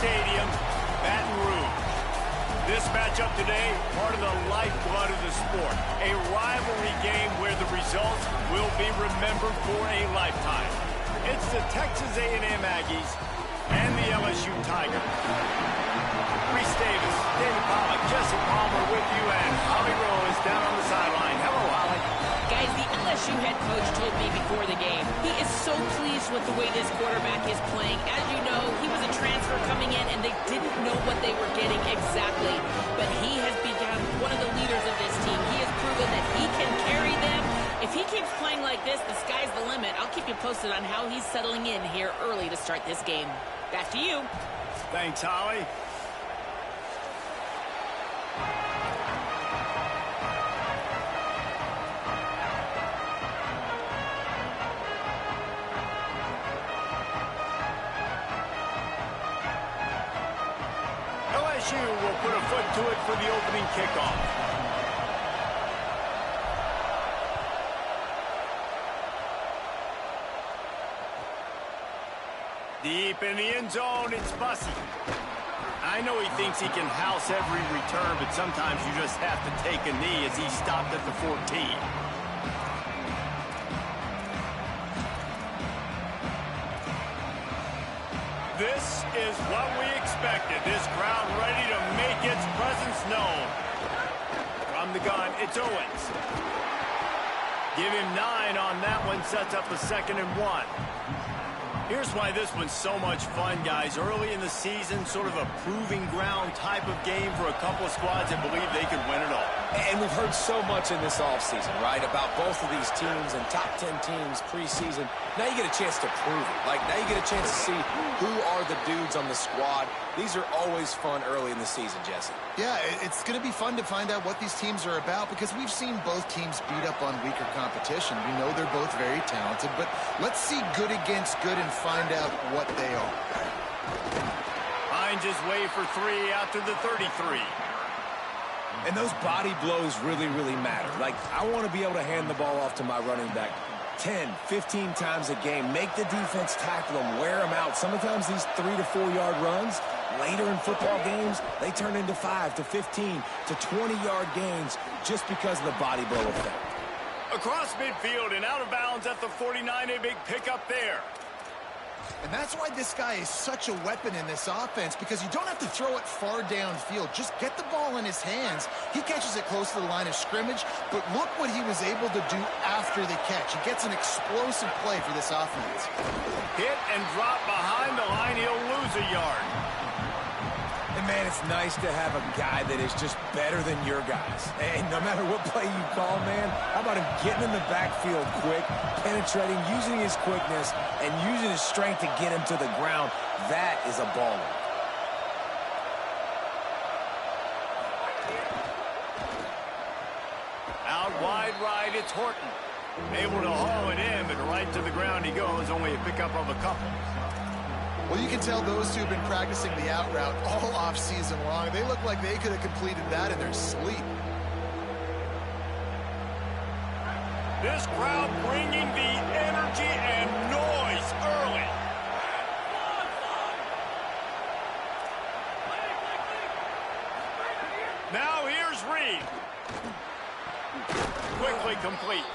Stadium, Baton Rouge. This matchup today, part of the lifeblood of the sport. A rivalry game where the results will be remembered for a lifetime. It's the Texas A&M Aggies and the LSU Tigers. Reese Davis, David Pollock, Jesse Palmer with you, and Holly Rowe is down on the sideline. Hello, Holly. Guys, the LSU head coach told me before the game, he is so pleased with the way this quarterback is playing. As you know, he was a transfer coming in, and they didn't know what they were getting exactly. But he has become one of the leaders of this team. He has proven that he can carry them. If he keeps playing like this, the sky's the limit. I'll keep you posted on how he's settling in here early to start this game. Back to you. Thanks, Holly. LSU will put a foot to it for the opening kickoff. Deep in the end zone, it's Bussey. I know he thinks he can house every return, but sometimes you just have to take a knee as he stopped at the 14. This is what we expected. This crowd ready to make its presence known. From the gun, it's Owens. Give him 9 on that one, sets up a 2nd and 1. Here's why this one's so much fun, guys. Early in the season, sort of a proving ground type of game for a couple of squads that believe they could win it all. And we've heard so much in this offseason, right, about both of these teams and top 10 teams preseason. Now you get a chance to prove it. Like, now you get a chance to see who are the dudes on the squad. These are always fun early in the season, Jesse. Yeah, it's going to be fun to find out what these teams are about because we've seen both teams beat up on weaker competition. We know they're both very talented, but let's see good against good and find out what they are. Finds his way for 3 out to the 33. And those body blows really, really matter. Like, I want to be able to hand the ball off to my running back 10, 15 times a game. Make the defense tackle them, wear them out. Sometimes these 3 to 4 yard runs, later in football games, they turn into 5 to 15 to 20 yard gains just because of the body blow effect. Across midfield and out of bounds at the 49, a big pickup there. And that's why this guy is such a weapon in this offense, because you don't have to throw it far downfield. Just get the ball in his hands. He catches it close to the line of scrimmage, but look what he was able to do after the catch. He gets an explosive play for this offense. Hit and drop behind the line. He'll lose a yard. And, man, it's nice to have a guy that is just better than your guys. And no matter what play you call, man, how about him getting in the backfield quick, penetrating, using his quickness, and using his strength to get him to the ground? That is a baller. Out wide right, it's Horton. Able to haul it in, but right to the ground he goes. Only a pickup of a couple. Well, you can tell those two have been practicing the out route all off season long. They look like they could have completed that in their sleep. This crowd bringing the energy and noise early. Now here's Reed. Quickly complete.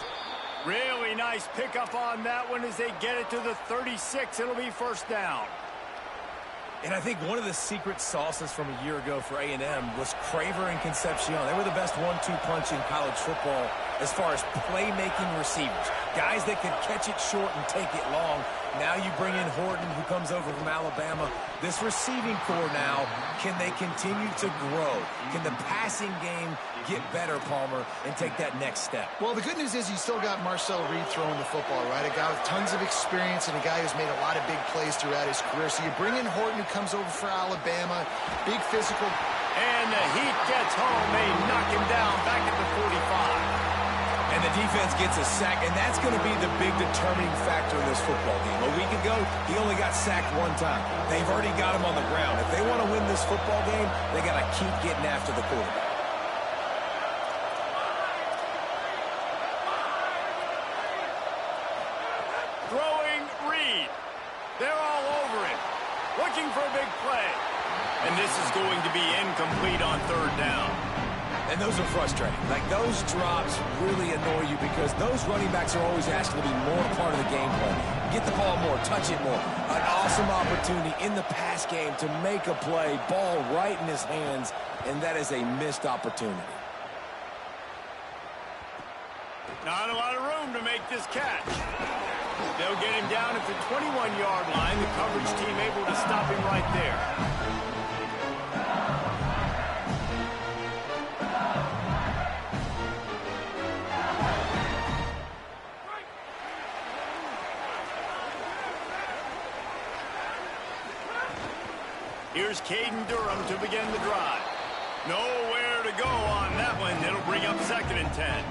Really nice pickup on that one as they get it to the 36. It'll be 1st down. And I think one of the secret sauces from a year ago for A&M was Craver and Concepcion. They were the best 1-2 punch in college football as far as playmaking receivers. Guys that could catch it short and take it long. Now you bring in Horton, who comes over from Alabama. This receiving core now, can they continue to grow? Can the passing game get better, Palmer, and take that next step? Well, the good news is you still got Marcel Reed throwing the football, right? A guy with tons of experience and a guy who's made a lot of big plays throughout his career. So you bring in Horton, who comes over for Alabama, big physical. And the heat gets home. They knock him down back at the 45. And the defense gets a sack, and that's going to be the big determining factor in this football game. A week ago, he only got sacked 1 time. They've already got him on the ground. If they want to win this football game, they got to keep getting after the quarterback. Throwing Reed. They're all over it. Looking for a big play. And this is going to be incomplete on third down. And those are frustrating. Like, those drops really annoy you because those running backs are always asked to be more a part of the game plan. Get the ball more, touch it more. An awesome opportunity in the pass game to make a play, ball right in his hands, and that is a missed opportunity. Not a lot of room to make this catch. They'll get him down at the 21-yard line. The coverage team able to stop him right there. Here's Caden Durham to begin the drive. Nowhere to go on that one. It'll bring up 2nd and 10.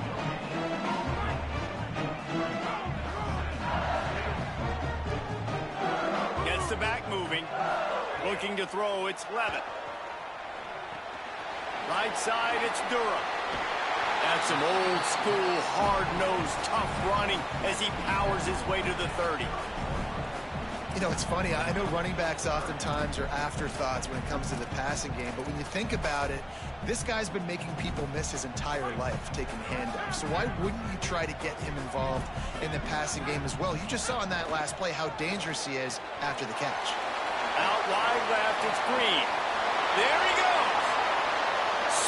Gets the back moving. Looking to throw, it's Levitt. Right side, it's Durham. That's some old school, hard-nosed, tough running as he powers his way to the 30. You know, it's funny. I know running backs oftentimes are afterthoughts when it comes to the passing game, but when you think about it, this guy's been making people miss his entire life taking handoffs. So why wouldn't you try to get him involved in the passing game as well? You just saw in that last play how dangerous he is after the catch. Out wide left, it's Green. There he goes.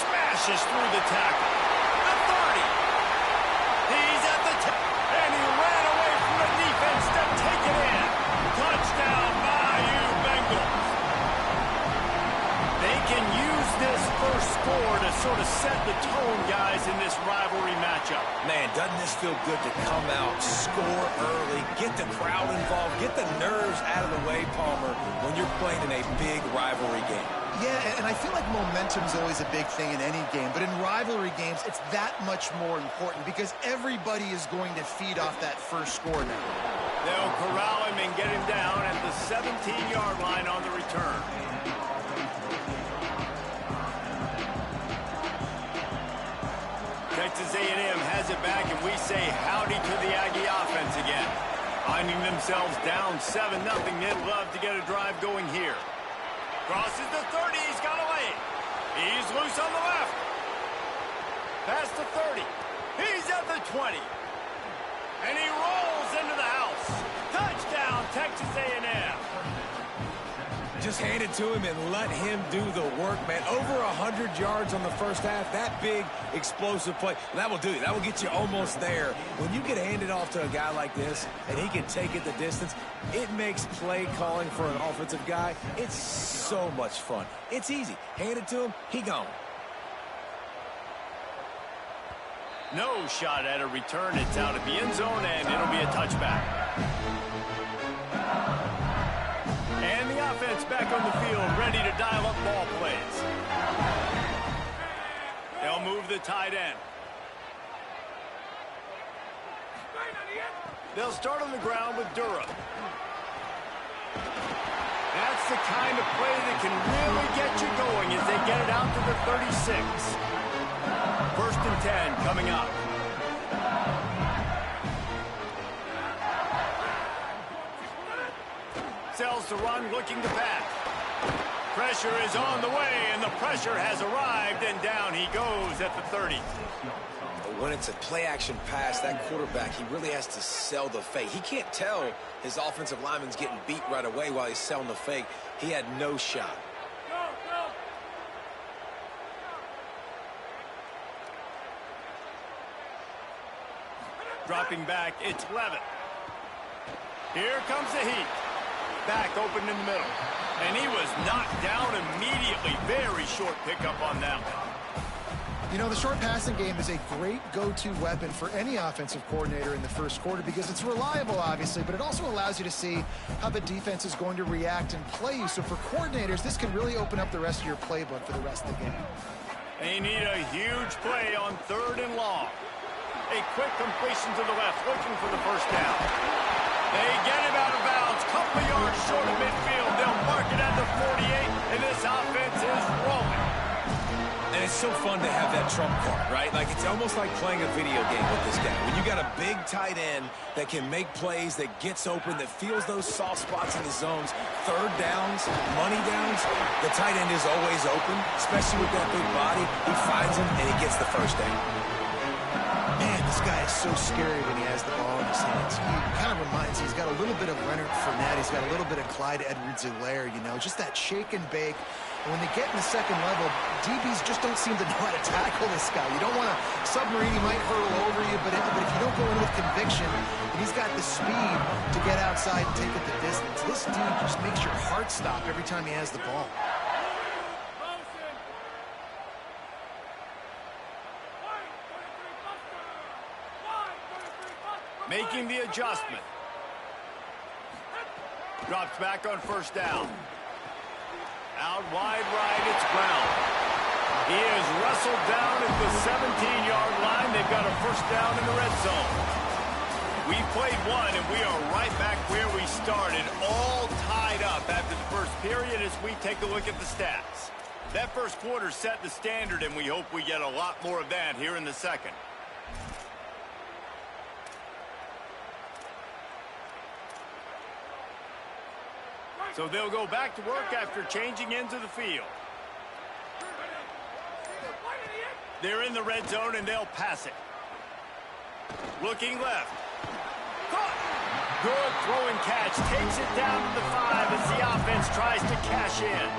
Smashes through the tackle. The 30. He's at the top, and he ran away from the defense to take it in. Touchdown, Bayou Bengals. They can use this first score to sort of set the tone, guys, in this rivalry matchup. Man, doesn't this feel good to come out, score early, get the crowd involved, get the nerves out of the way, Palmer, when you're playing in a big rivalry game? Yeah, and I feel like momentum's always a big thing in any game, but in rivalry games, it's that much more important because everybody is going to feed off that first score now. They'll corral him and get him down at the 17-yard line on the return. Texas A&M has it back, and we say howdy to the Aggie offense again. Finding themselves down 7-0, they'd love to get a drive going here. Crosses the 30, he's got a lane. He's loose on the left. Past the 30. He's at the 20. And he rolls into the house. Touchdown, Texas A&M. Just hand it to him and let him do the work, man. Over 100 yards on the first half. That big, explosive play. That will do it. That will get you almost there. When you get handed off to a guy like this and he can take it the distance, it makes play calling for an offensive guy, it's so much fun. It's easy. Hand it to him, he gone. No shot at a return. It's out of the end zone, and it'll be a touchback. And the offense back on the field, ready to dial up ball plays. They'll move the tight end. They'll start on the ground with Durham. That's the kind of play that can really get you going as they get it out to the 36. 1st and 10 coming up. Sells to run, looking to pass. Pressure is on the way, and the pressure has arrived, and down he goes at the 30. When it's a play-action pass, that quarterback, he really has to sell the fake. He can't tell his offensive lineman's getting beat right away while he's selling the fake. He had no shot. Dropping back, it's Levitt. Here comes the heat. Back open in the middle. And he was knocked down immediately. Very short pickup on that one. You know, the short passing game is a great go-to weapon for any offensive coordinator in the first quarter because it's reliable, obviously, but it also allows you to see how the defense is going to react and play you. So for coordinators, this can really open up the rest of your playbook for the rest of the game. They need a huge play on 3rd and long. A quick completion to the left, looking for the first down. They get him out of bounds, couple of yards short of midfield. They'll mark it at the 48, and this offense is rolling. And it's so fun to have that trump card, right? Like, it's almost like playing a video game with this guy. When you got a big tight end that can make plays, that gets open, that feels those soft spots in the zones, third downs, money downs, the tight end is always open, especially with that big body. He finds him, and he gets the first down. Man, this guy is so scary when he has the ball in his hands. He kind of reminds me, he's got a little bit of Leonard Fournette. He's got a little bit of Clyde Edwards-Helaire, you know, just that shake and bake. And when they get in the second level, DBs just don't seem to know how to tackle this guy. You don't want to submarine, he might hurtle over you, but if you don't go in with conviction, and he's got the speed to get outside and take it the distance, this dude just makes your heart stop every time he has the ball. Making the adjustment. Drops back on first down. Out wide right, it's Brown. He is wrestled down at the 17-yard line. They've got a first down in the red zone. We've played one, and we are right back where we started, all tied up after the first period as we take a look at the stats. That first quarter set the standard, and we hope we get a lot more of that here in the second. So they'll go back to work after changing into the field. They're in the red zone, and they'll pass it. Looking left. Good throwing catch. Takes it down to the 5 as the offense tries to cash in.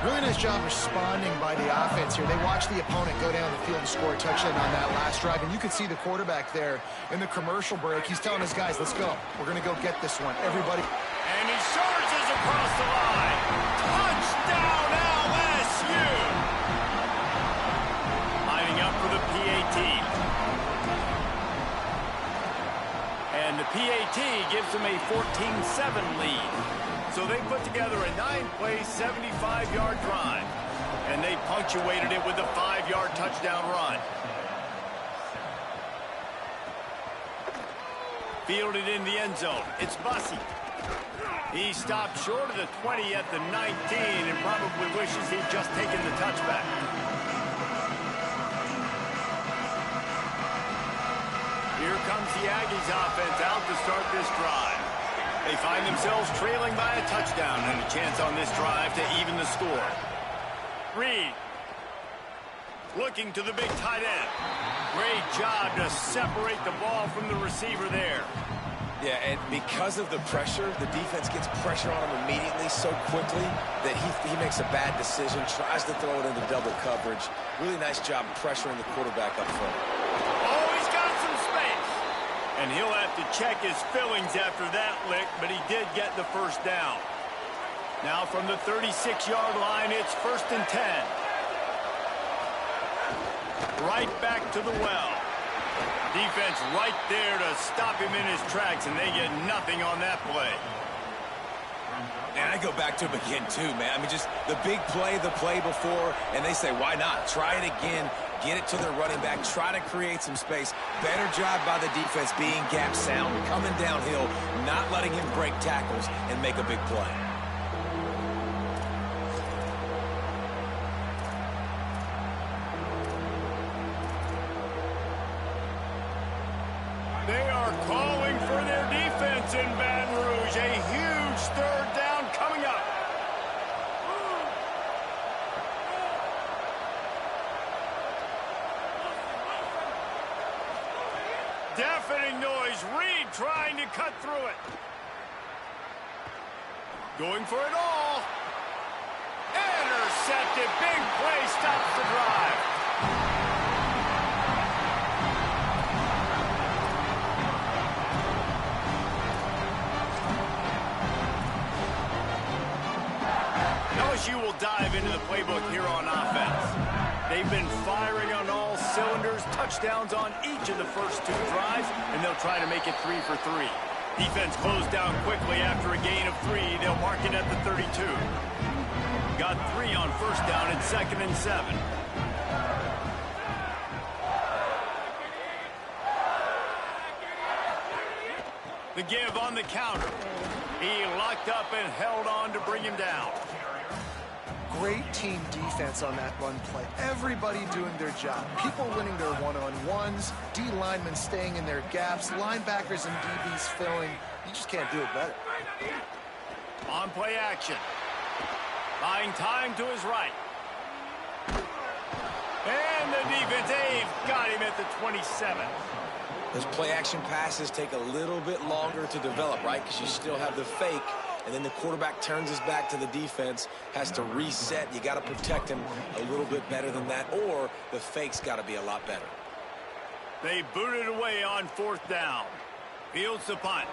Really nice job responding by the offense here. They watched the opponent go down the field and score a touchdown on that last drive. And you can see the quarterback there in the commercial break. He's telling his guys, let's go. We're going to go get this one. Everybody. And he surges across the line. Touchdown, LSU. Lining up for the PAT. And the PAT gives them a 14-7 lead. So they put together a 9-play, 75-yard drive. And they punctuated it with a 5-yard touchdown run. Fielded in the end zone. It's Bussey. He stopped short of the 20 at the 19 and probably wishes he'd just taken the touchback. Here comes the Aggies offense out to start this drive. They find themselves trailing by a touchdown and a chance on this drive to even the score. Reed. Looking to the big tight end. Great job to separate the ball from the receiver there. Yeah, and because of the pressure, the defense gets pressure on him immediately so quickly that he makes a bad decision, tries to throw it into double coverage. Really nice job pressuring the quarterback up front. Oh, he's got some space. And he'll have to check his fillings after that lick, but he did get the first down. Now from the 36-yard line, it's 1st and 10. Right back to the well. Defense right there to stop him in his tracks, and they get nothing on that play. And I go back to him again, too, man. I mean, just the big play, the play before, and they say, why not? Try it again, get it to their running back, try to create some space. Better job by the defense being gap sound, coming downhill, not letting him break tackles and make a big play. They are calling for their defense in Baton Rouge. A huge third down coming up. Deafening noise. Reed trying to cut through it. Going for it all. Intercepted. Big play stops the drive. LSU will dive into the playbook here on offense. They've been firing on all cylinders, touchdowns on each of the first 2 drives, and they'll try to make it 3 for 3. Defense closed down quickly after a gain of 3. They'll mark it at the 32. Got 3 on first down at 2nd and 7. The give on the counter. He locked up and held on to bring him down. great team defense on that run play. Everybody doing their job. People winning their one-on-ones, D linemen staying in their gaps, linebackers and DBs filling. You just can't do it better. On play action. Buying time to his right. And the defense, they've got him at the 27. Those play-action passes take a little bit longer to develop, right? Because you still have the fake, and then the quarterback turns his back to the defense, has to reset. You got to protect him a little bit better than that, or the fake's got to be a lot better. They booted away on 4th down. Fields the punt.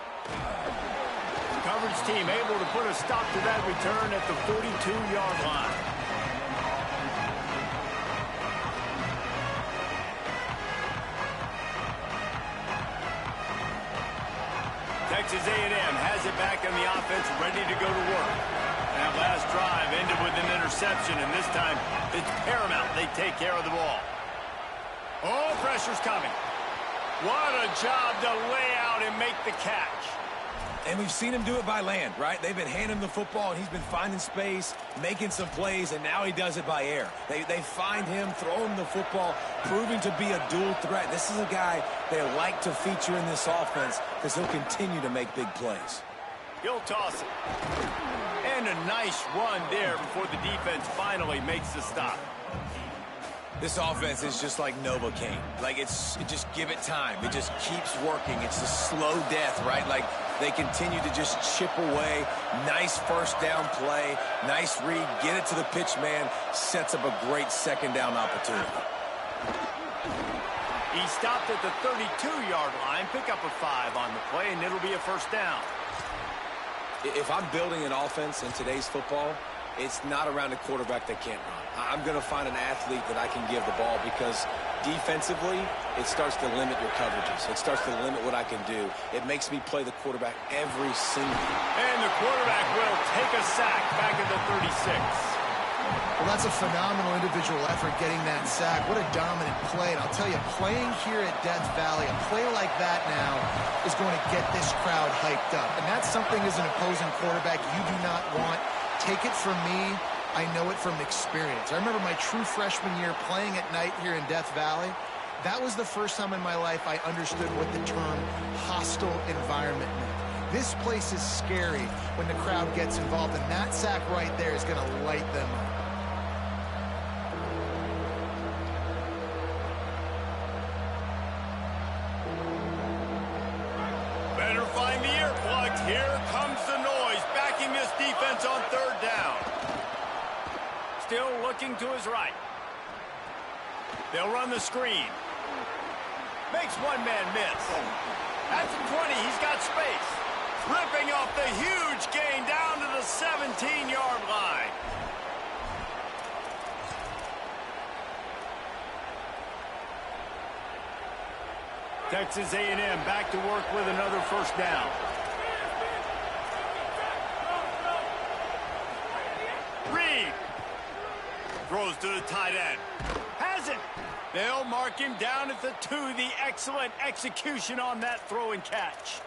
Coverage team able to put a stop to that return at the 42-yard line. Texas A&M has it back on the offense, ready to go to work. That last drive ended with an interception, and this time it's paramount they take care of the ball. Oh, pressure's coming. What a job to lay out and make the catch. And we've seen him do it by land, right? They've been handing him the football, and he's been finding space, making some plays, and now he does it by air. They find him, throw him the football, proving to be a dual threat. This is a guy they like to feature in this offense because he'll continue to make big plays. He'll toss it. And a nice run there before the defense finally makes the stop. This offense is just like Novocaine. Like, it just give it time. It just keeps working. It's a slow death, right? Like, they continue to just chip away. Nice first down play. Nice read. Get it to the pitch man. Sets up a great second down opportunity. He stopped at the 32-yard line. Pick up a 5 on the play, and it'll be a first down. If I'm building an offense in today's football, it's not around a quarterback that can't run. I'm going to find an athlete that I can give the ball because defensively, it starts to limit your coverages. It starts to limit what I can do. It makes me play the quarterback every single. And the quarterback will take a sack back at the 36. Well, that's a phenomenal individual effort getting that sack. What a dominant play. And I'll tell you, playing here at Death Valley, a play like that now is going to get this crowd hyped up. And that's something as an opposing quarterback you do not want. Take it from me, I know it from experience. I remember my true freshman year playing at night here in Death Valley. That was the first time in my life I understood what the term hostile environment meant. This place is scary when the crowd gets involved, and that sack right there is going to light them up. Better find the earplugs. Here comes the noise, backing this defense on 3rd down. Still looking to his right. They'll run the screen. Makes one man miss. At the 20, he's got space. Ripping off the huge gain down to the 17-yard line. Texas A&M back to work with another first down. Reed throws to the tight end. Has it. They'll mark him down at the 2. The excellent execution on that throw and catch.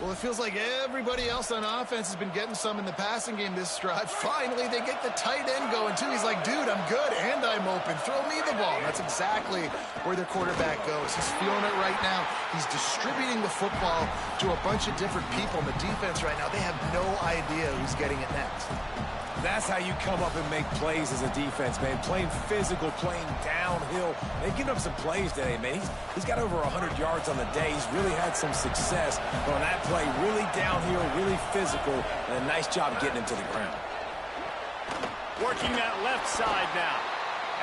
Well, it feels like everybody else on offense has been getting some in the passing game this drive. Finally, they get the tight end going, too. He's like, dude, I'm good, and I'm open. Throw me the ball. And that's exactly where their quarterback goes. He's feeling it right now. He's distributing the football to a bunch of different people. And the defense right now, they have no idea who's getting it next. That's how you come up and make plays as a defense, man. Playing physical, playing downhill. They've given up some plays today, man. He's got over 100 yards on the day. He's really had some success. But on that play, really downhill, really physical, and a nice job getting him to the ground. Working that left side now.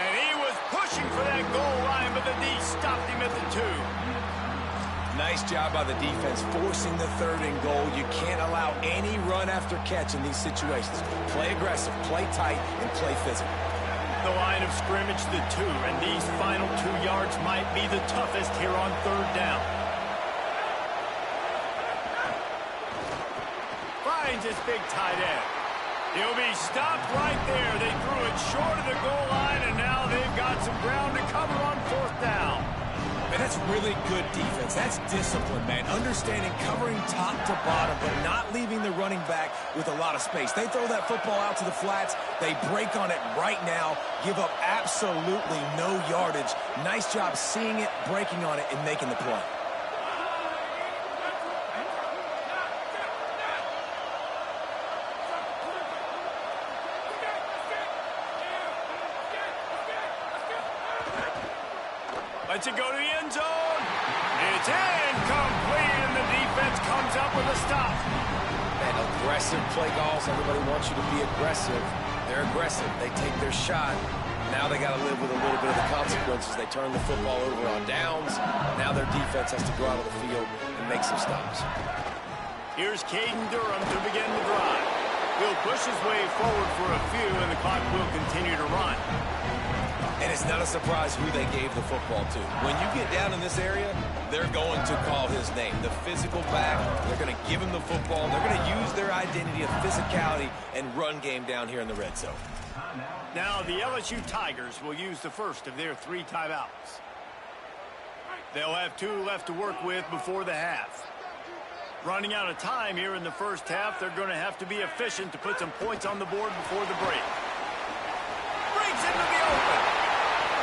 And he was pushing for that goal line, but the D stopped him at the 2. Nice job by the defense, forcing the 3rd and goal. You can't allow any run after catch in these situations. Play aggressive, play tight, and play physical. The line of scrimmage, the 2, and these final 2 yards might be the toughest here on 3rd down. Finds his big tight end. He'll be stopped right there. They threw it short of the goal line, and now they've got some ground to cover on 4th down. Man, that's really good defense. That's discipline, man. Understanding covering top to bottom, but not leaving the running back with a lot of space. They throw that football out to the flats. They break on it right now, give up absolutely no yardage. Nice job seeing it, breaking on it, and making the play. Lets it go to the end zone. It's incomplete, and the defense comes up with a stop. Man, aggressive play calls. Everybody wants you to be aggressive. They're aggressive. They take their shot. Now they got to live with a little bit of the consequences. They turn the football over on downs. Now their defense has to go out of the field and make some stops. Here's Caden Durham to begin the drive. He'll push his way forward for a few, and the clock will continue to run. And it's not a surprise who they gave the football to. When you get down in this area, they're going to call his name. The physical back, they're going to give him the football. They're going to use their identity of physicality and run game down here in the red zone. Now the LSU Tigers will use the first of their 3 timeouts. They'll have 2 left to work with before the half. Running out of time here in the first half, they're going to have to be efficient to put some points on the board before the break. Breaks into the open.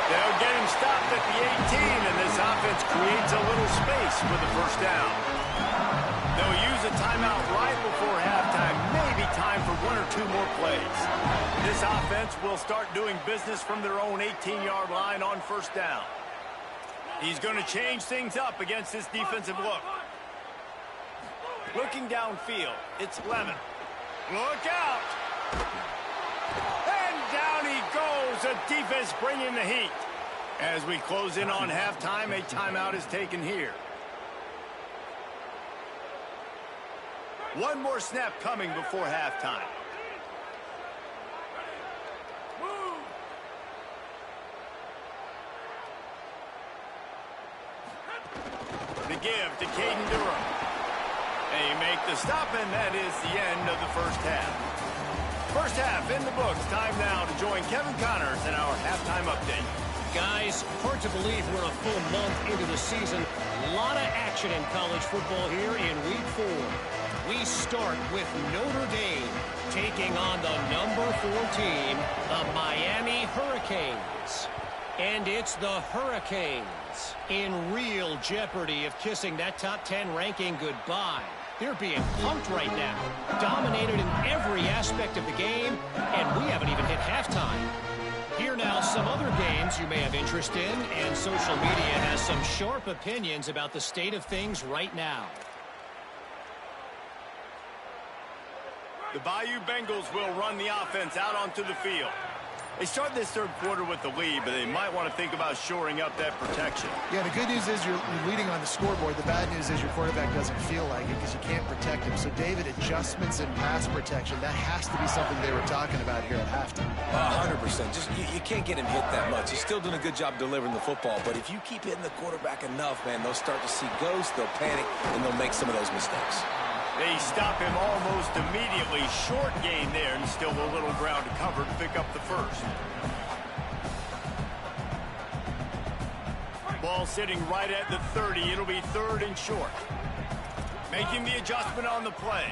They'll get him stopped at the 18, and this offense creates a little space with the first down. They'll use a timeout right before halftime, maybe time for 1 or 2 more plays. This offense will start doing business from their own 18-yard line on first down. He's going to change things up against this defensive look. Looking downfield, it's Lemon. Look out! And down he goes. The defense bringing the heat. As we close in on halftime, a timeout is taken here. 1 more snap coming before halftime. The give to Caden Durham. They make the stop, and that is the end of the first half. First half in the books. Time now to join Kevin Connors in our halftime update. Guys, hard to believe we're a full month into the season. A lot of action in college football here in Week 4. We start with Notre Dame taking on the number 4 team, the Miami Hurricanes. And it's the Hurricanes in real jeopardy of kissing that top 10 ranking goodbye. They're being pumped right now, dominated in every aspect of the game, and we haven't even hit halftime. Here now, some other games you may have interest in, and social media has some sharp opinions about the state of things right now. The Bayou Bengals will run the offense out onto the field. They start this third quarter with the lead, but they might want to think about shoring up that protection. Yeah, the good news is you're leading on the scoreboard. The bad news is your quarterback doesn't feel like it because you can't protect him. So, David, adjustments in pass protection, that has to be something they were talking about here at halftime. 100%. Just you can't get him hit that much. He's still doing a good job delivering the football, but if you keep hitting the quarterback enough, man, they'll start to see ghosts, they'll panic, and they'll make some of those mistakes. They stop him almost immediately. Short gain there, and still a little ground to cover to pick up the first. Ball sitting right at the 30. It'll be 3rd and short. Making the adjustment on the play.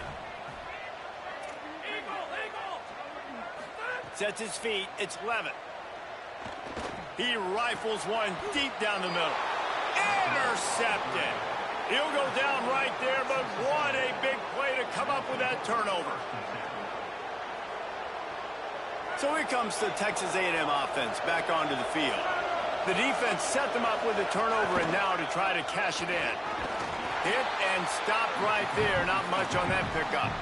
Sets his feet. It's Levitt. He rifles one deep down the middle. Intercepted. He'll go down right there, but what a big play to come up with that turnover. So here comes the Texas A&M offense back onto the field. The defense set them up with a turnover, and now to try to cash it in. Hit and stopped right there. Not much on that pickup.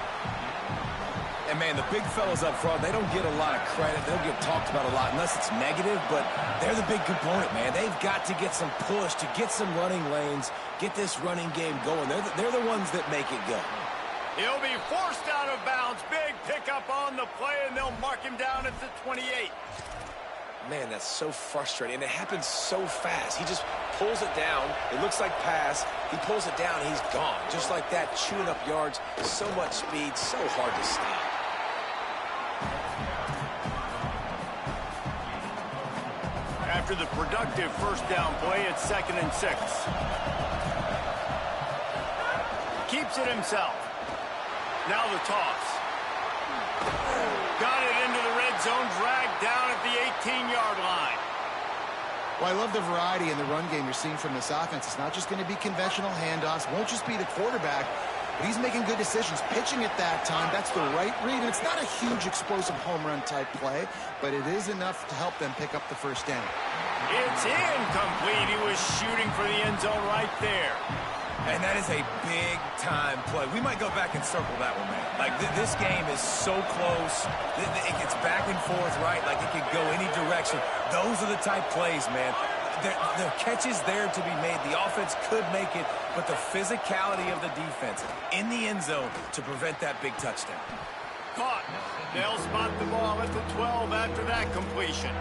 And, man, the big fellas up front, they don't get a lot of credit. They'll get talked about a lot unless it's negative, but they're the big component, man. They've got to get some push, to get some running lanes, get this running game going. They're the ones that make it go. He'll be forced out of bounds. Big pickup on the play, and they'll mark him down at the 28. Man, that's so frustrating, and it happens so fast. He just pulls it down. It looks like pass. He pulls it down, and he's gone. Just like that, chewing up yards. So much speed, so hard to stop. After the productive first down play, it's 2nd and 6. Keeps it himself. Now the toss. Got it into the red zone, dragged down at the 18-yard line. Well, I love the variety in the run game you're seeing from this offense. It's not just going to be conventional handoffs. Won't just be the quarterback, but he's making good decisions. Pitching at that time, that's the right read. And it's not a huge explosive home run type play, but it is enough to help them pick up the first down. It's incomplete. He was shooting for the end zone right there. And that is a big-time play. We might go back and circle that one, man. Like, this game is so close. It gets back and forth, right? Like, it could go any direction. Those are the type plays, man. The catch is there to be made. The offense could make it, but the physicality of the defense in the end zone to prevent that big touchdown. Caught. They'll spot the ball at the 12 after that completion.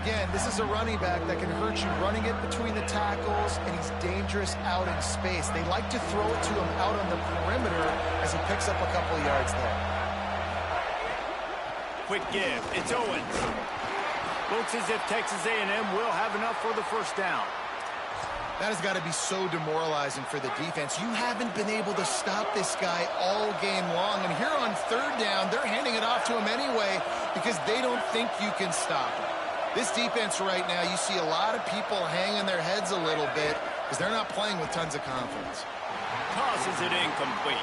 Again, this is a running back that can hurt you running it between the tackles, and he's dangerous out in space. They like to throw it to him out on the perimeter as he picks up a couple yards there. Quick give. It's Owens. Looks as if Texas A&M will have enough for the first down. That has got to be so demoralizing for the defense. You haven't been able to stop this guy all game long. And here on 3rd down, they're handing it off to him anyway because they don't think you can stop him. This defense right now, you see a lot of people hanging their heads a little bit because they're not playing with tons of confidence. Tosses it incomplete.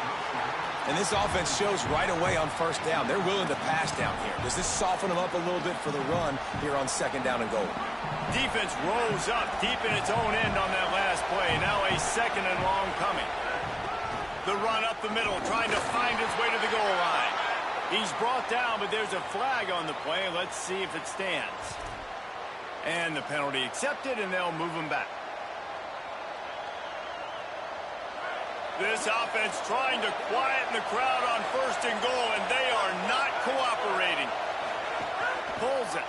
And this offense shows right away on 1st down. They're willing to pass down here. Does this soften them up a little bit for the run here on 2nd down and goal? Defense rose up deep in its own end on that last play. Now a 2nd and long coming. The run up the middle, trying to find his way to the goal line. He's brought down, but there's a flag on the play. Let's see if it stands. And the penalty accepted, and they'll move him back. This offense trying to quieten the crowd on 1st and goal, and they are not cooperating. Pulls it.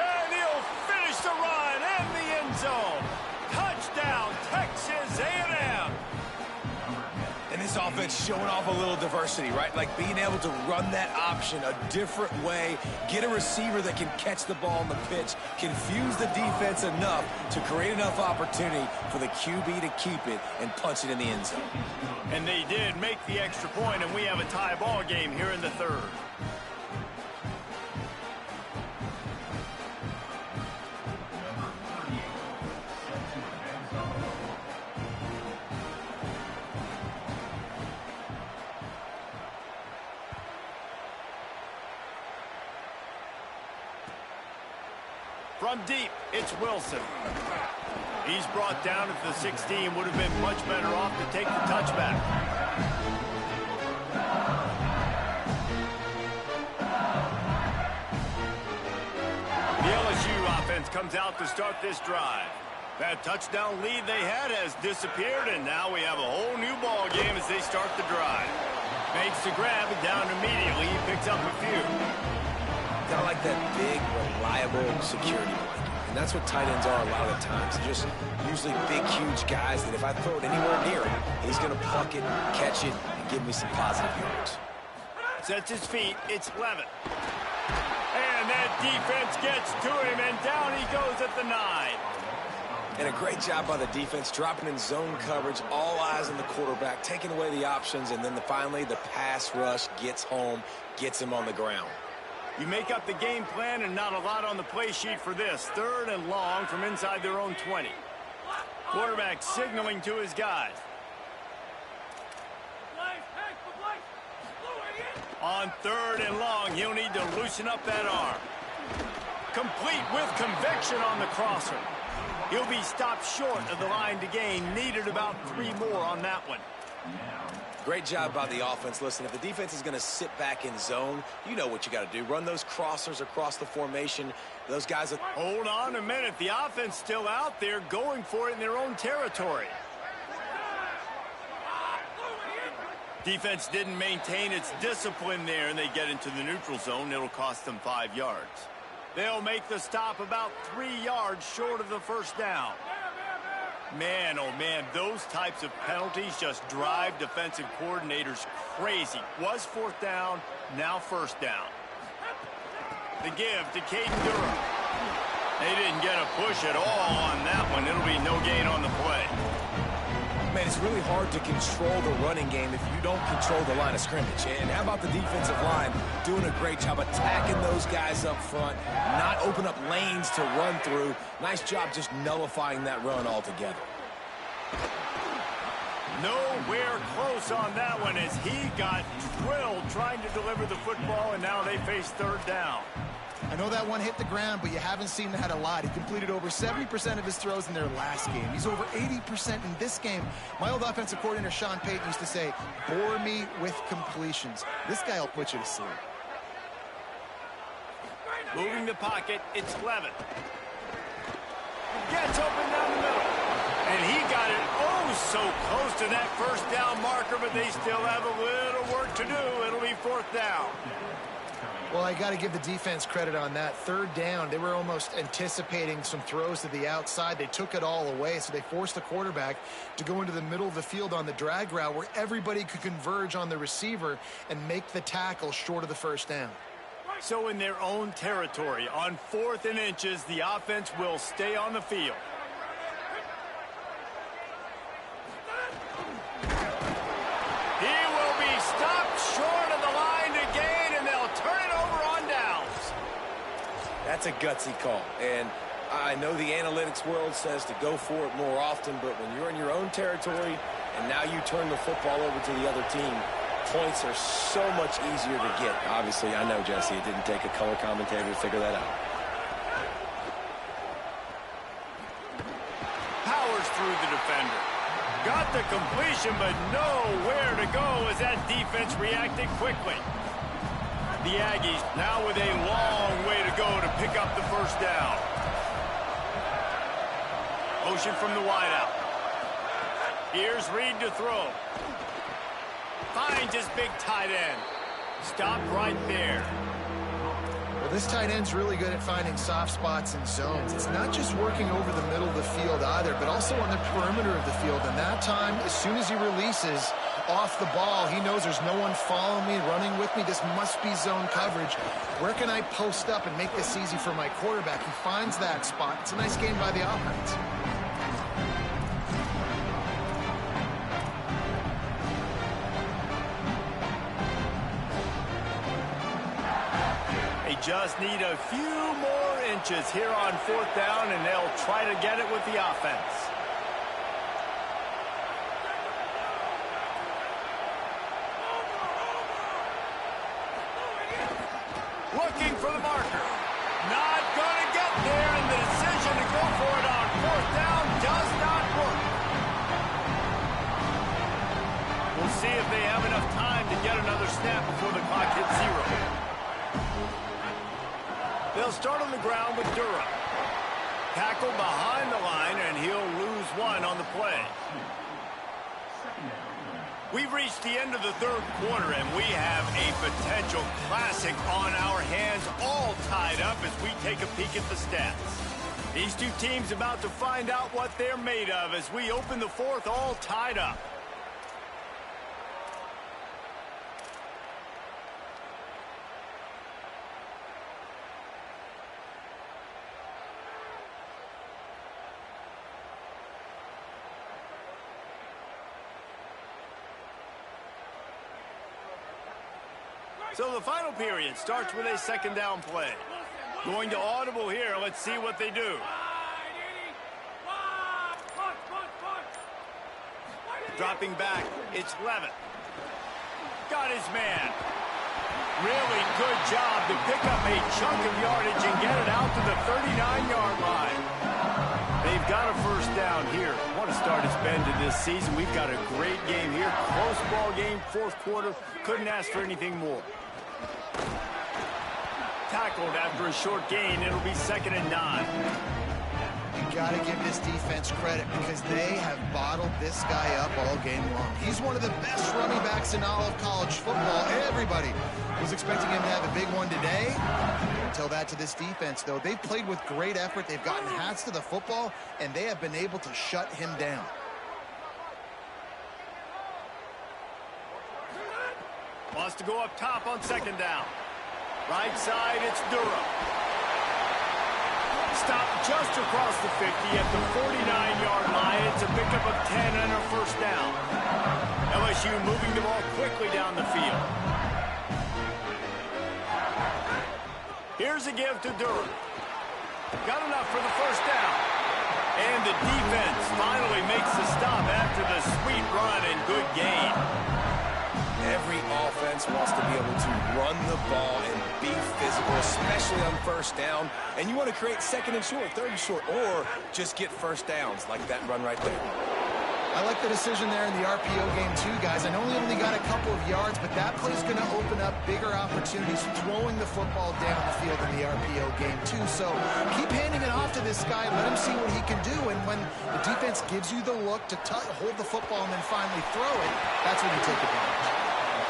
And he'll finish the run in the end zone. Touchdown, Texas A&M. And this offense showing off a little diversity, right? Like being able to run that option a different way, get a receiver that can catch the ball on the pitch, confuse the defense enough to create enough opportunity for the QB to keep it and punch it in the end zone. And they did make the extra point, and we have a tie ball game here in the 3rd. From deep, it's Wilson. He's brought down at the 16. Would have been much better off to take the touchback. The LSU offense comes out to start this drive. That touchdown lead they had has disappeared, and now we have a whole new ball game as they start the drive. Makes the grab, and down immediately. He picks up a few. Kind of like that big, reliable security blanket. And that's what tight ends are a lot of the times. They're just usually big, huge guys that if I throw it anywhere near him, he's going to pluck it, catch it, and give me some positive yards. Sets his feet. It's Levitt. And that defense gets to him, and down he goes at the 9. And a great job by the defense, dropping in zone coverage, all eyes on the quarterback, taking away the options, and then finally the pass rush gets home, gets him on the ground. You make up the game plan and not a lot on the play sheet for this. 3rd and long from inside their own 20. Quarterback signaling to his guys. On 3rd and long, he'll need to loosen up that arm. Complete with conviction on the crosser. He'll be stopped short of the line to gain. Needed about 3 more on that one. Great job by the offense. Listen, if the defense is going to sit back in zone, you know what you got to do. Run those crossers across the formation. Those guys are... Hold on a minute. The offense still out there going for it in their own territory. Defense didn't maintain its discipline there, and they get into the neutral zone. It'll cost them 5 yards. They'll make the stop about 3 yards short of the first down. Man, oh man, those types of penalties just drive defensive coordinators crazy. Was 4th down, now 1st down. The give to Caden Durham. They didn't get a push at all on that one. It'll be no gain on the play. Man, it's really hard to control the running game if you don't control the line of scrimmage. And how about the defensive line doing a great job attacking those guys up front, not open up lanes to run through. Nice job just nullifying that run altogether. Nowhere close on that one as he got drilled trying to deliver the football, and now they face third down. I know that one hit the ground, but you haven't seen that a lot. He completed over 70% of his throws in their last game. He's over 80% in this game. My old offensive coordinator, Sean Payton, used to say, bore me with completions. This guy will put you to sleep. Moving the pocket, it's Levin. Gets open down the middle. And he got it so close to that first down marker, but they still have a little work to do. It'll be fourth down. Well, I got to give the defense credit on that. Third down, they were almost anticipating some throws to the outside. They took it all away, so they forced the quarterback to go into the middle of the field on the drag route where everybody could converge on the receiver and make the tackle short of the first down. So in their own territory, on 4th and inches, the offense will stay on the field. He will be stopped short of the line to gain, and they'll turn it over on downs. That's a gutsy call. And I know the analytics world says to go for it more often, but when you're in your own territory and now you turn the football over to the other team, points are so much easier to get. Obviously, I know, Jesse, it didn't take a color commentator to figure that out. Powers through the defender. Got the completion, but nowhere to go as that defense reacted quickly. The Aggies now with a long way to go to pick up the first down. Motion from the wideout. Here's Reed to throw. Finds his big tight end. Stop right there. Well, this tight end's really good at finding soft spots and zones. It's not just working over the middle of the field either, but also on the perimeter of the field. And that time, as soon as he releases off the ball, he knows there's no one following me, running with me. This must be zone coverage. Where can I post up and make this easy for my quarterback? He finds that spot. It's a nice game by the offense. Just need a few more inches here on 4th down, and they'll try to get it with the offense. Looking for the marker. Not going to get there, and the decision to go for it on 4th down does not work. We'll see if they have enough time to get another snap before the clock hits 0. They'll start on the ground with Durham. Tackle behind the line, and he'll lose one on the play. We've reached the end of the third quarter, and we have a potential classic on our hands, all tied up as we take a peek at the stats. These two teams about to find out what they're made of as we open the fourth, all tied up. So the final period starts with a second down play. Going to audible here. Let's see what they do. Dropping back, it's Levin. Got his man. Really good job to pick up a chunk of yardage and get it out to the 39-yard line. They've got a first down here. What a start it's been to this season. We've got a great game here. Close ball game, fourth quarter. Couldn't ask for anything more. Tackled after a short gain. It'll be 2nd and 9. You got to give this defense credit because they have bottled this guy up all game long. He's one of the best running backs in all of college football. Everybody was expecting him to have a big one today. Until that to this defense, though. They've played with great effort. They've gotten hats to the football, and they have been able to shut him down. Wants to go up top on 2nd down. Right side, it's Durham. Stop just across the 50 at the 49-yard line. It's a pickup of 10 and a first down. LSU moving the ball quickly down the field. Here's a give to Durham. Got enough for the first down. And the defense finally makes the stop after the sweet run and good gain. Every offense wants to be able to run the ball and be physical, especially on first down. And you want to create second and short, third and short, or just get first downs like that run right there. I like the decision there in the RPO game too, guys. I know he only got a couple of yards, but that play's going to open up bigger opportunities throwing the football down the field in the RPO game too. So keep handing it off to this guy. Let him see what he can do. And when the defense gives you the look to hold the football and then finally throw it, that's when you take advantage.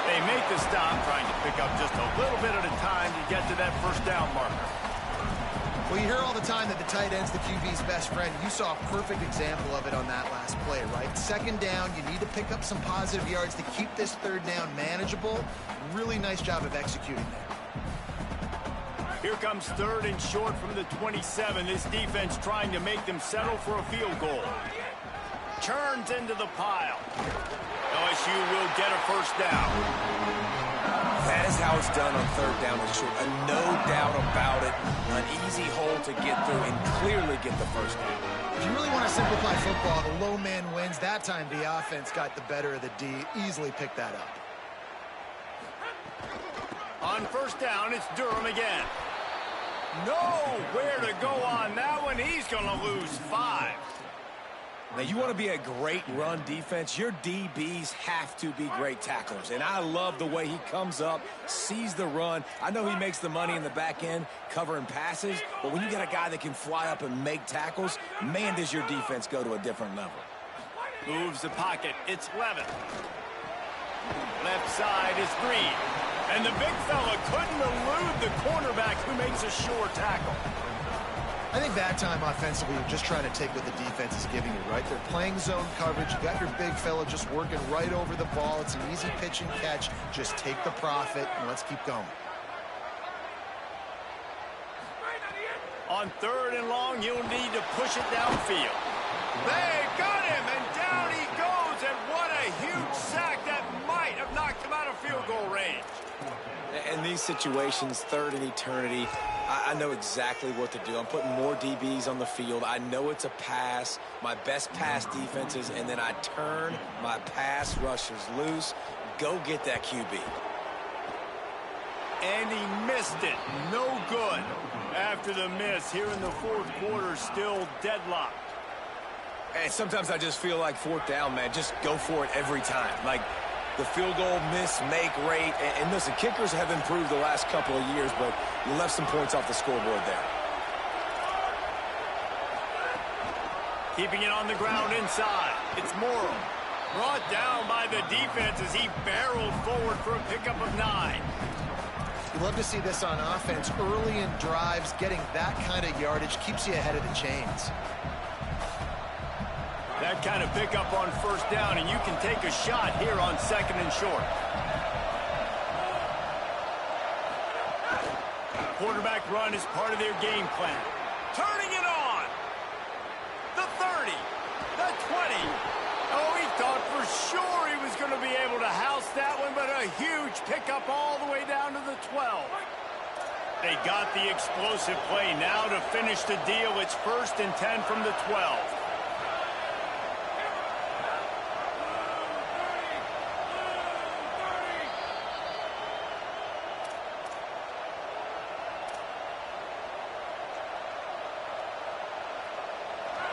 They make the stop, trying to pick up just a little bit at a time to get to that first down marker. Well, you hear all the time that the tight end's the QB's best friend. You saw a perfect example of it on that last play, right? Second down, you need to pick up some positive yards to keep this third down manageable. Really nice job of executing there. Here comes third and short from the 27. This defense trying to make them settle for a field goal. Turns into the pile. LSU will get a first down. That is how it's done on third down and short. No doubt about it. An easy hole to get through and clearly get the first down. If you really want to simplify football, the low man wins. That time the offense got the better of the D. Easily picked that up. On first down, it's Durham again. Nowhere to go on that one. He's going to lose 5. Now, you want to be a great run defense, your DBs have to be great tacklers. And I love the way he comes up, sees the run. I know he makes the money in the back end covering passes, but when you get a guy that can fly up and make tackles, man, does your defense go to a different level. Moves the pocket. It's Levin. Left side is Green. And the big fella couldn't elude the cornerback who makes a sure tackle. I think that time offensively, you're just trying to take what the defense is giving you, right? They're playing zone coverage. You got your big fella just working right over the ball. It's an easy pitch and catch. Just take the profit and let's keep going. On third and long, you'll need to push it downfield. They got him, and down he goes, and what a huge sack that might have knocked him out of field goal range. In these situations, third and eternity, I know exactly what to do. I'm putting more DBs on the field. I know it's a pass, my best pass defenses, and then I turn my pass rushers loose. Go get that QB. And he missed it. No good. After the miss, here in the fourth quarter, still deadlocked. And sometimes I just feel like fourth down, man, just go for it every time. Like, the field goal miss, make rate. And listen, kickers have improved the last couple of years, but you left some points off the scoreboard there. Keeping it on the ground inside. It's Morrow. Brought down by the defense as he barreled forward for a pickup of 9. You love to see this on offense. Early in drives, getting that kind of yardage keeps you ahead of the chains. That kind of pickup on first down, and you can take a shot here on second and short. Quarterback run is part of their game plan. Turning it on. The 30. The 20. Oh, he thought for sure he was going to be able to house that one, but a huge pickup all the way down to the 12. They got the explosive play now to finish the deal. It's 1st and 10 from the 12.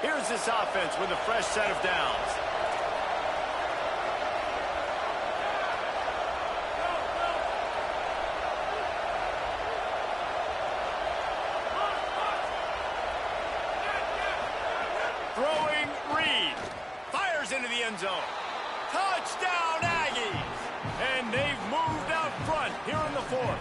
Here's this offense with a fresh set of downs. Throwing Reed. Fires into the end zone. Touchdown Aggies! And they've moved out front here in the fourth.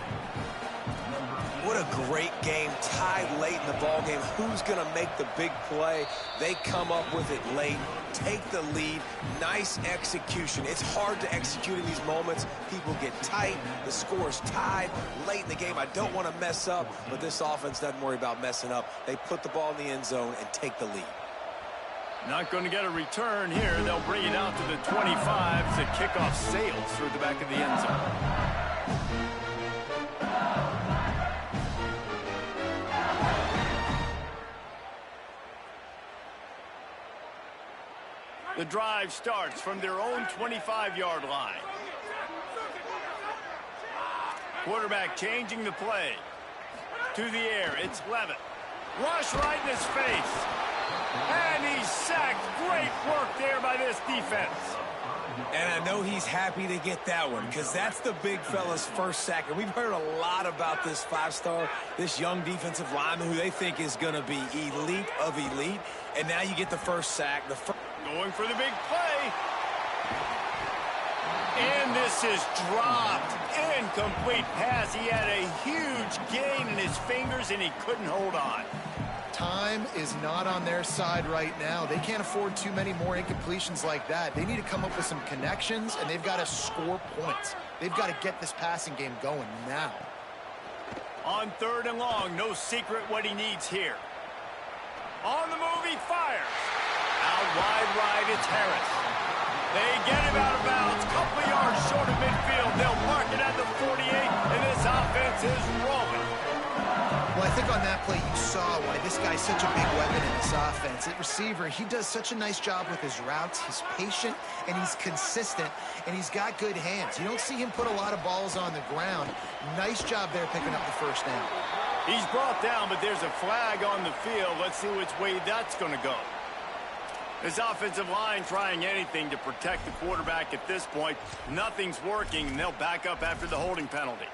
What a great game, tied late in the ball game. Who's going to make the big play? They come up with it late, take the lead. Nice execution. It's hard to execute in these moments. People get tight. The score is tied late in the game. I don't want to mess up, but this offense doesn't worry about messing up. They put the ball in the end zone and take the lead. Not going to get a return here. They'll bring it out to the 25 as the kickoff sails through the back of the end zone. The drive starts from their own 25-yard line. Quarterback changing the play. To the air, it's Levitt. Rush right in his face. And he's sacked. Great work there by this defense. And I know he's happy to get that one because that's the big fella's first sack. And we've heard a lot about this five-star, this young defensive lineman who they think is going to be elite of elite. And now you get the first sack. Going for the big play. And this is dropped. Incomplete pass. He had a huge gain in his fingers, and he couldn't hold on. Time is not on their side right now. They can't afford too many more incompletions like that. They need to come up with some connections, and they've got to score points. They've got to get this passing game going now. On 3rd and long, no secret what he needs here. On the move, he fires. Out wide right, it's Harris. They get him out of bounds. Couple of yards short of midfield. They'll mark it at the 48, and this offense is rolling. Well, I think on that play you saw why this guy's such a big weapon in this offense. At receiver, he does such a nice job with his routes. He's patient, and he's consistent, and he's got good hands. You don't see him put a lot of balls on the ground. Nice job there picking up the first down. He's brought down, but there's a flag on the field. Let's see which way that's going to go. This offensive line trying anything to protect the quarterback at this point. Nothing's working, and they'll back up after the holding penalty.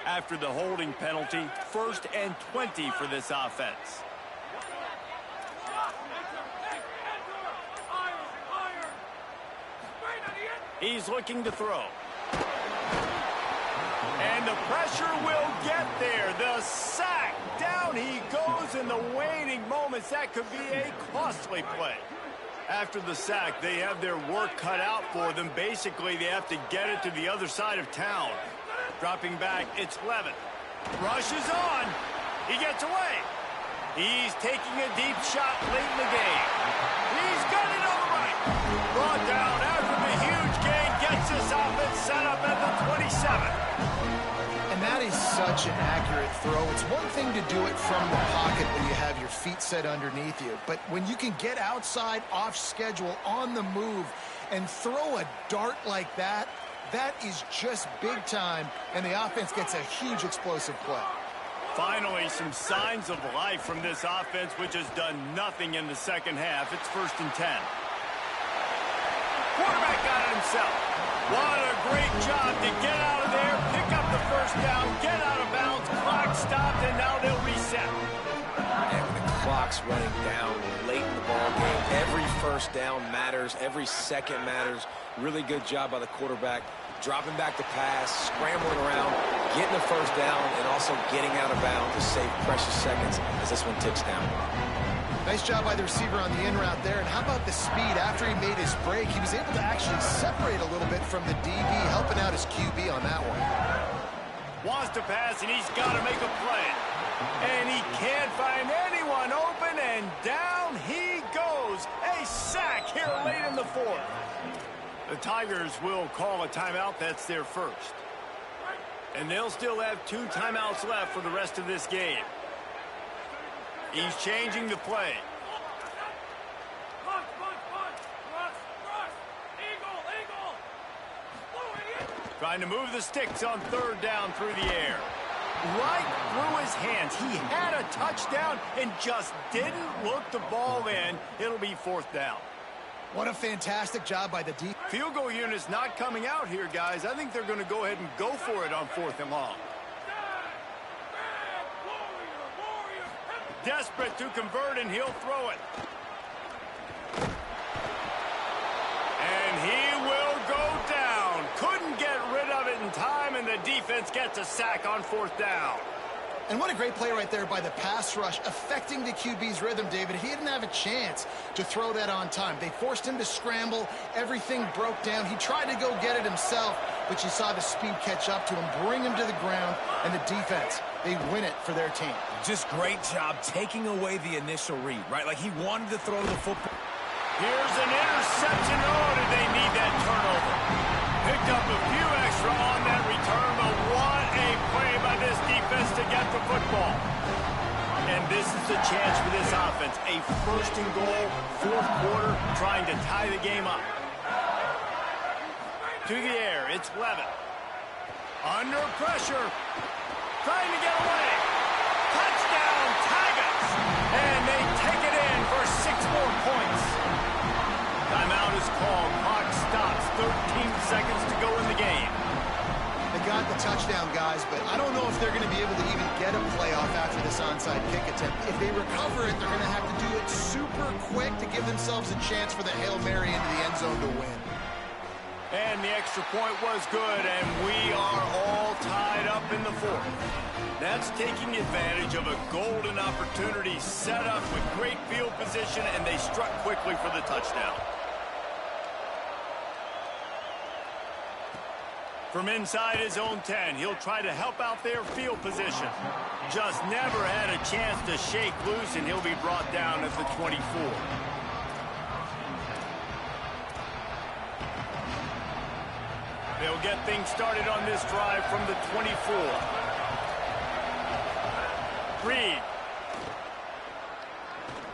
After the holding penalty, 1st and 20 for this offense. He's looking to throw. And the pressure will get there. The sack. Down he goes in the waning moments. That could be a costly play. After the sack, they have their work cut out for them. Basically, they have to get it to the other side of town. Dropping back, it's Levitt. Rushes on. He gets away. He's taking a deep shot late in the game. He's got it on the right. Brought down after the huge gain. Gets this offense set up at the 27. And that is such an accurate throw. It's one thing to do it from the pocket when you have your feet set underneath you. But when you can get outside, off schedule, on the move, and throw a dart like that, that is just big time, and the offense gets a huge explosive play. Finally, some signs of life from this offense, which has done nothing in the second half. It's 1st and 10. Quarterback got it himself. What a great job to get out of there, pick up the first down, get out of bounds, clock stopped, and now they'll reset. And when the clock's running down late in the ball game, every first down matters, every second matters. Really good job by the quarterback, dropping back the pass, scrambling around, getting the first down, and also getting out of bounds to save precious seconds as this one ticks down. Nice job by the receiver on the in route there. And how about the speed? After he made his break, he was able to actually separate a little bit from the DB, helping out his QB on that one. Wants to pass, and he's got to make a play. And he can't find anyone open, and down he goes. A sack here late in the 4th. The Tigers will call a timeout. That's their first. And they'll still have 2 timeouts left for the rest of this game. He's changing the play. Trying to move the sticks on 3rd down through the air. Right through his hands. He had a touchdown and just didn't look the ball in. It'll be 4th down. What a fantastic job by the defense. Field goal unit's not coming out here, guys. I think they're going to go ahead and go for it on 4th and long. Desperate to convert, and he'll throw it. And he will go down. defense gets a sack on 4th down. And what a great play right there by the pass rush, affecting the QB's rhythm, David. He didn't have a chance to throw that on time. They forced him to scramble. Everything broke down. He tried to go get it himself, but you saw the speed catch up to him, bring him to the ground, and the defense, they win it for their team. Just great job taking away the initial read, right? Like he wanted to throw the football. Here's an interception. Oh, did they need that turnover? Picked up a few extra on that return, but what a play by this defense to get the football. And this is the chance for this offense. A 1st and goal, 4th quarter, trying to tie the game up. To the air, it's Levin. Under pressure. Trying to get away. Touchdown, Tigers. And they take it in for 6 more points. Timeout is called. Clock stops. 13 seconds to go in the game. They got the touchdown, guys, but I don't know if they're going to be able to even get a playoff after this onside kick attempt. If they recover it, they're going to have to do it super quick to give themselves a chance for the Hail Mary into the end zone to win. And the extra point was good, and we are all tied up in the 4th. That's taking advantage of a golden opportunity set up with great field position, and they struck quickly for the touchdown. From inside his own 10, he'll try to help out their field position. Just never had a chance to shake loose, and he'll be brought down at the 24. They'll get things started on this drive from the 24. Reed.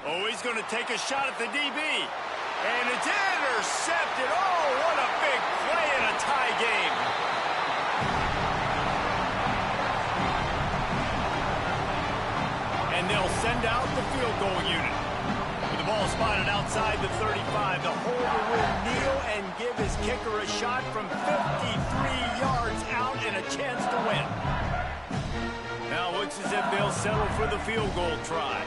Oh, he's going to take a shot at the DB. And it's intercepted. Oh, what a big play in a tie game. And they'll send out the field goal unit. With the ball spotted outside the 35, the holder will kneel and give his kicker a shot from 53 yards out and a chance to win. Now looks as if they'll settle for the field goal try.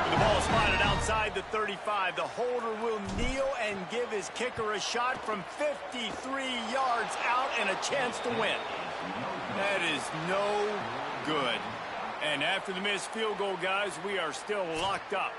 With the ball spotted outside the 35, the holder will kneel and give his kicker a shot from 53 yards out and a chance to win. That is no good. And after the missed field goal, guys, we are still locked up.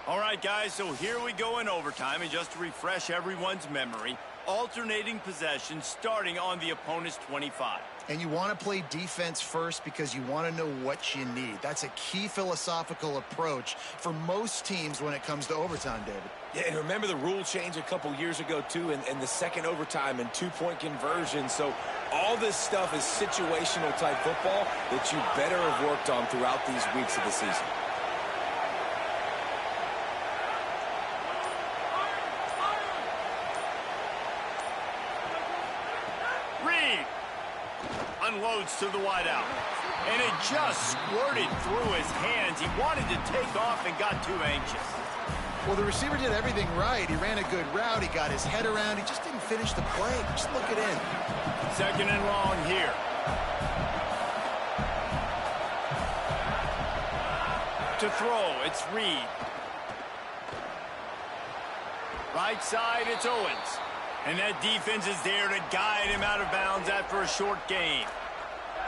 All right, guys, so here we go in overtime. And just to refresh everyone's memory, alternating possession starting on the opponent's 25. And you want to play defense first because you want to know what you need. That's a key philosophical approach for most teams when it comes to overtime, David. Yeah, and remember the rule change a couple years ago, too, and the second overtime and 2-point conversion. So all this stuff is situational type football that you better have worked on throughout these weeks of the season. Unloads to the wideout. And it just squirted through his hands. He wanted to take off and got too anxious. Well, the receiver did everything right. He ran a good route. He got his head around. He just didn't finish the play. Just look it in. 2nd and long here. To throw, it's Reed. Right side, it's Owens. And that defense is there to guide him out of bounds after a short gain.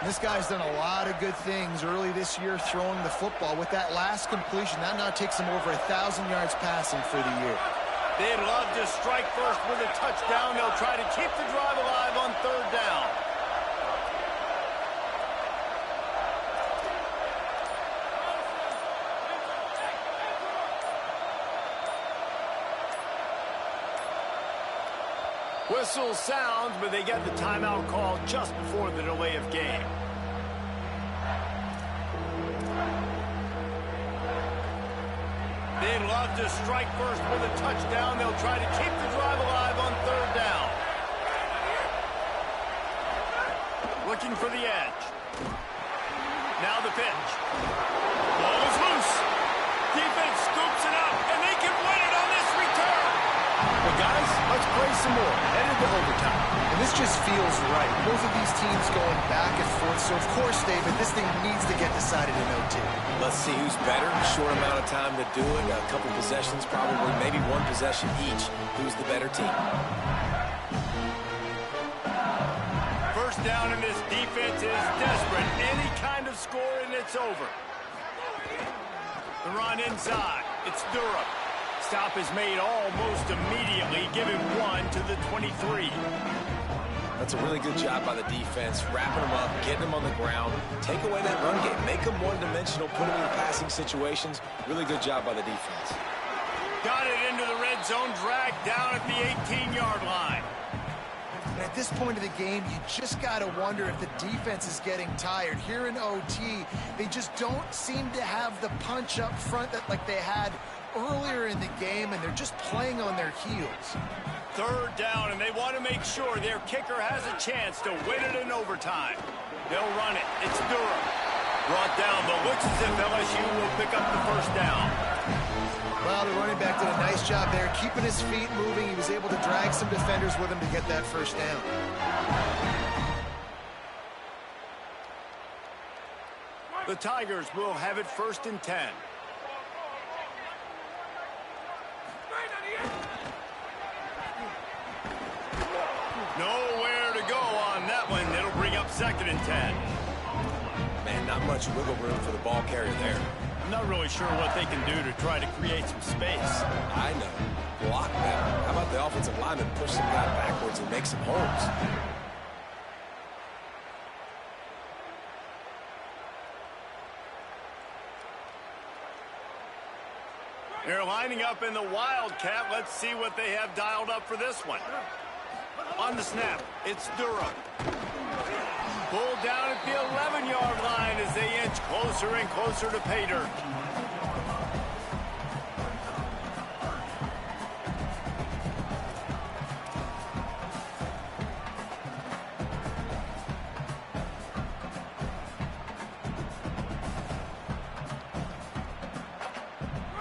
This guy's done a lot of good things early this year throwing the football. With that last completion, that now takes him over 1,000 yards passing for the year. They'd love to strike first with a touchdown. They'll try to keep the drive alive on 3rd down. Whistle sounds, but they get the timeout call just before the delay of game. They'd love to strike first with a touchdown. They'll try to keep the drive alive on 3rd down. Looking for the edge. Now the pitch. Ball is loose. Defense scoops it up, and they can win it on this return. Well, guys, let's play some more. Headed to overtime. And this just feels right. Both of these teams going back and forth. So, of course, David, this thing needs to get decided in OT. Let's see who's better. Short amount of time to do it. A couple possessions, probably maybe one possession each. Who's the better team? 1st down, and this defense is desperate. Any kind of score, and it's over. The run inside. It's Durham. Stop is made almost immediately, giving one to the 23. That's a really good job by the defense, wrapping them up, getting them on the ground, take away that run game, make them one-dimensional, put them in passing situations. Really good job by the defense. Got it into the red zone, dragged down at the 18-yard line. And at this point of the game, you just got to wonder if the defense is getting tired. Here in OT, they just don't seem to have the punch up front that like they had earlier in the game, and they're just playing on their heels. Third down, and they want to make sure their kicker has a chance to win it in overtime. They'll run it. It's Durham. Brought down, but looks as if LSU will pick up the first down. Well, the running back did a nice job there, keeping his feet moving. He was able to drag some defenders with him to get that first down. The Tigers will have it 1st and 10. Nowhere to go on that one. It'll bring up 2nd and 10. Man, not much wiggle room for the ball carrier there. I'm not really sure what they can do to try to create some space. I know. Block better. How about the offensive lineman push some guy backwards and make some holes? They're lining up in the Wildcat. Let's see what they have dialed up for this one. On the snap, it's Durham. Pulled down at the 11-yard line as they inch closer and closer to pay dirt.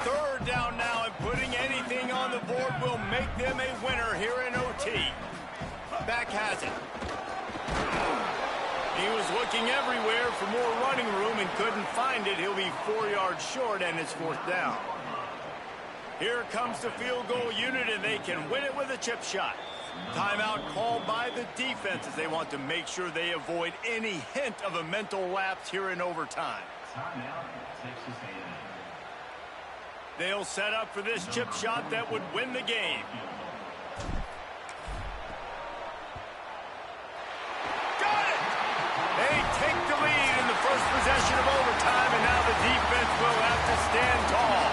Third down now, and putting anything on the board will make them a winner here in OT. Back has it. He was looking everywhere for more running room and couldn't find it. He'll be 4 yards short, and it's 4th down. Here comes the field goal unit, and they can win it with a chip shot. Timeout called by the defense as they want to make sure they avoid any hint of a mental lapse here in overtime. They'll set up for this chip shot that would win the game. They take the lead in the first possession of overtime, and now the defense will have to stand tall.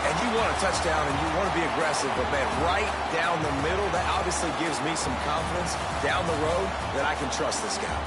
And you want a touchdown, and you want to be aggressive, but, man, right down the middle, that obviously gives me some confidence down the road that I can trust this guy.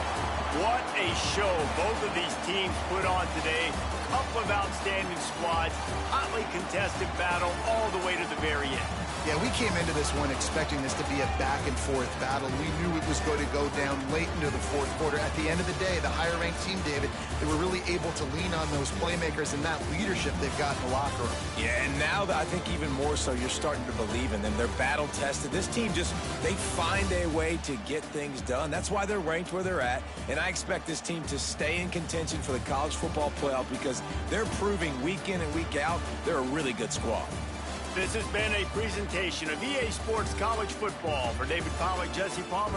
What a show both of these teams put on today. Couple of outstanding squads, hotly contested battle all the way to the very end. Yeah, we came into this one expecting this to be a back-and-forth battle. We knew it was going to go down late into the fourth quarter. At the end of the day, the higher-ranked team, David, they were really able to lean on those playmakers and that leadership they've got in the locker room. Yeah, and now I think even more so, you're starting to believe in them. They're battle-tested. This team they find a way to get things done. That's why they're ranked where they're at, and I expect this team to stay in contention for the college football playoff because they're proving week in and week out they're a really good squad. This has been a presentation of EA Sports College Football. For David Pollack, Jesse Palmer,